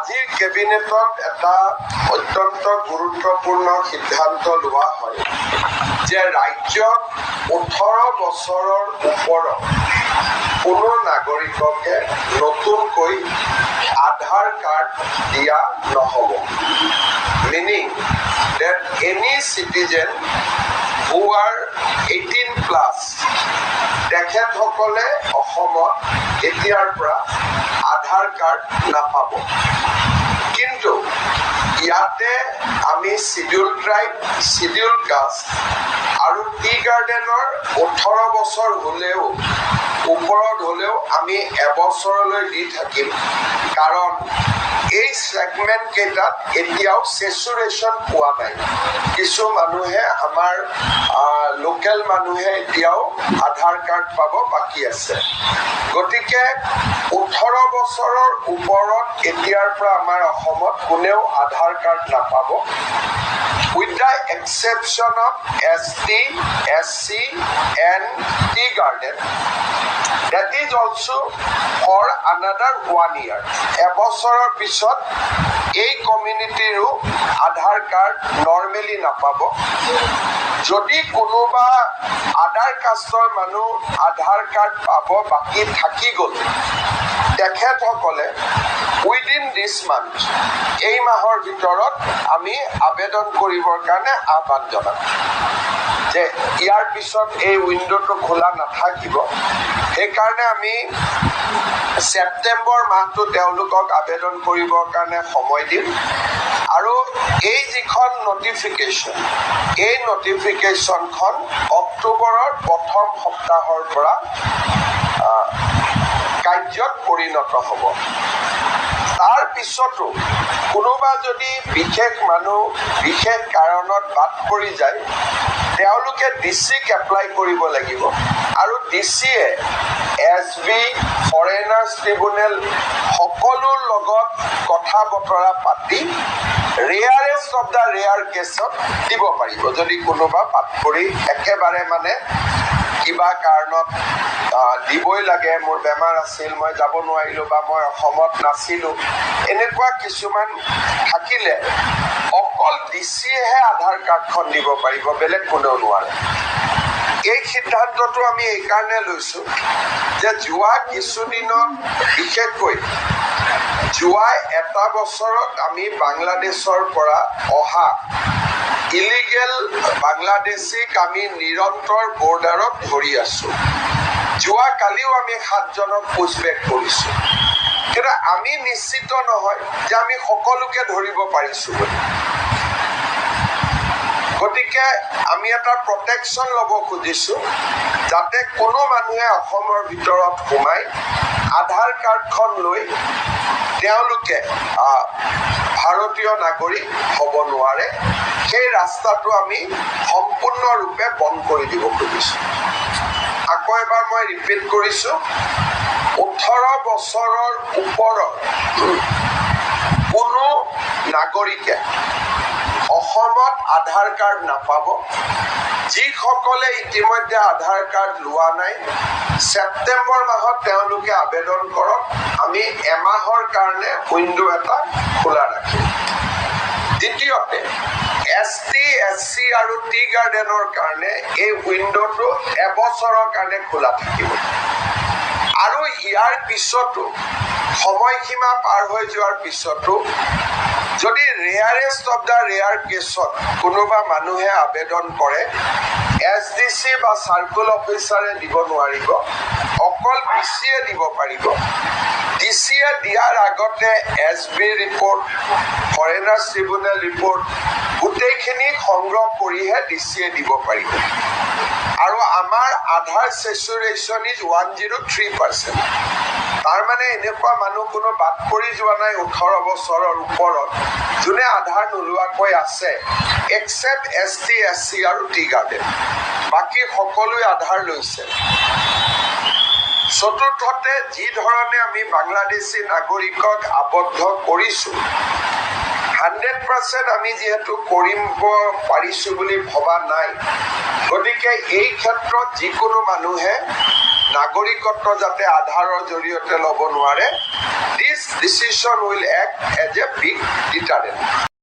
আজিৰ কেবিনেটত এটা অত্যন্ত গুৰুত্বপূৰ্ণ সিদ্ধান্ত লোৱা হয় যে ৰাজ্যত 18 বছৰৰ ওপৰত কোনো নাগৰিককে নতুনকৈ আধাৰ কাৰ্ড দিয়া নহ'ব। Meaning that any citizen who are 18 plus তেখেতসকলে অসমত এতিয়াৰ পৰা আধাৰ কাৰ্ড নাপাব। কিন্তু ইয়াতে আমি শিডিউল ট্ৰাইব, শিডিউল কাষ্ট আৰু টি গাৰ্ডেনৰ 18 বছৰ হ'লেও ওপৰত হ'লেও আমি এবছৰলৈ দি থাকিম, কাৰণ এই সেগমেন্ট কেইটাত এতিয়াও সেচুৰেশন পোৱা নাই। কিছু মানুহে আমাৰ লোকেল মানুহে এতিয়াও আধাৰ কাৰ্ড পাব বাকী আছে। গতিকে 18 বছৰৰ ওপৰত এতিয়াৰ পৰা আমাৰ অসমত কোনেও আধাৰ কাৰ্ড নাপাব, with the exception of ST, SC and tea garden. That is also for another 1 year. এবছৰৰ পিছত এই কমিউনিটিৰো আধাৰ কাৰ্ড নৰ্মেলি নাপাব। যদি কোনোবা আধাৰ কাষ্টৰ মানুহ আধাৰ কাৰ্ড পাব বাকী থাকি গ'ল, তেখেতসকলে উইদিন দিছ মান্থ, এই মাহৰ ভিতৰত আমি আবেদন কৰিবৰ কাৰণে আহ্বান জনাম যে ইয়াৰ পিছত এই উইণ্ডোটো খোলা নাথাকিব। সেইকাৰণে আমি ছেপ্টেম্বৰ মাহটো তেওঁলোকক আবেদন কৰিবৰ কাৰণে সময় দিম। আৰু এই যিখন নটিফিকেশ্যন, এই নটিফিকেশ্যনখন অক্টোবৰৰ প্ৰথম সপ্তাহৰ পৰা কাৰ্যত পৰিণত হ'ব। তাৰ পিছতো কোনোবা যদি বিশেষ মানুহ বিশেষ কাৰণত বাদ পৰি যায়, তেওঁলোকে ডিচিক এপ্লাই কৰিব লাগিব। আৰু ডিচিয়ে SB, ফৰেনাৰ্ছ ট্ৰিব্যুনেল সকলোৰ লগত কথা বতৰা পাতি ৰেয়াৰেষ্ট অফ দ্য ৰেয়াৰ কেছত দিব পাৰিব। যদি কোনোবা বাদ পৰি একেবাৰে মানে কিবা কাৰণত দিবই লাগে, মোৰ বেমাৰ আছিল, মই যাব নোৱাৰিলোঁ, বা মই অসমত নাছিলোঁ, এনেকুৱা কিছুমান থাকিলে অকল ডিচিয়েহে আধাৰ কাৰ্ডখন দিব পাৰিব, বেলেগ কোনেও নোৱাৰে। এই সিদ্ধান্তটো আমি এইকাৰণে লৈছোঁ যে যোৱা কিছুদিনত, বিশেষকৈ যোৱা এটা বছৰত আমি বাংলাদেশৰ পৰা অহা ইলিগেল বাংলাদেশীক আমি নিৰন্তৰ বৰ্ডাৰত ধৰি আছোঁ। যোৱা কালিও আমি 7জনক পুছবেক কৰিছোঁ। কিন্তু আমি নিশ্চিত নহয় যে আমি সকলোকে ধৰিব পাৰিছোঁ বুলি। গতিকে আমি এটা প্ৰটেকশ্যন ল'ব খুজিছোঁ, যাতে কোনো মানুহে অসমৰ ভিতৰত সোমাই আধাৰ কাৰ্ডখন লৈ তেওঁলোকে ভাৰতীয় নাগৰিক হ'ব নোৱাৰে। সেই ৰাস্তাটো আমি সম্পূৰ্ণৰূপে বন্ধ কৰি দিব খুজিছোঁ। আকৌ এবাৰ মই ৰিপিট কৰিছোঁ, 18 বছৰৰ ওপৰত কোনো নাগৰিকে অসমত আধাৰ কাৰ্ড নাপাব। যিসকলে ইতিমধ্যে আধাৰ কাৰ্ড লোৱা নাই, ছেপ্টেম্বৰ মাহত তেওঁলোকে আবেদন কৰক। আমি এমাহৰ কাৰণে উইণ্ডো এটা খোলা ৰাখিম। দ্বিতীয়তে, ST, SC আৰু টি গাৰ্ডেনৰ কাৰণে এই উইণ্ডোটো এবছৰৰ কাৰণে খোলা থাকিব। আৰু ইয়াৰ পিছতো, সময়সীমা পাৰ হৈ যোৱাৰ পিছতো, যদি ৰেয়াৰেষ্ট অফ দ্য ৰেয়াৰ কেছত কোনোবা মানুহে আবেদন কৰে, SDC বা চাৰ্কুল অফিচাৰে দিব নোৱাৰিব, অকল ডিচিয়ে দিব পাৰিব। ডিচিয়ে দিয়াৰ আগতে SB report, foreigners tribunal report গোটেইখিনি সংগ্ৰহ কৰিহে ডিচিয়ে দিব পাৰিব। আৰু আমাৰ আধাৰ সেচুৰেশ্যন ইজ 103%। তাৰমানে এনেকুৱা মানুহ কোনো বাদ পৰি যোৱা নাই 18 বছৰৰ ওপৰত, যোনে আধাৰ নোলোৱাকৈ আছে, এক্সেপ্ট ST, SC আৰু টি গাৰ্ডেন। বাকী সকলোৱে আধাৰ লৈছে। চতুৰ্থতে, যি ধৰণে আমি বাংলাদেশী নাগৰিকক আবদ্ধ কৰিছোঁ, 100% আমি যিহেতু কৰিব পাৰিছোঁ বুলি ভবা নাই। গতিকে এই ক্ষেত্ৰত যিকোনো মানুহে নাগৰিকত্ব যাতে আধাৰৰ জৰিয়তে ল'ব নোৱাৰে, this decision will act as a big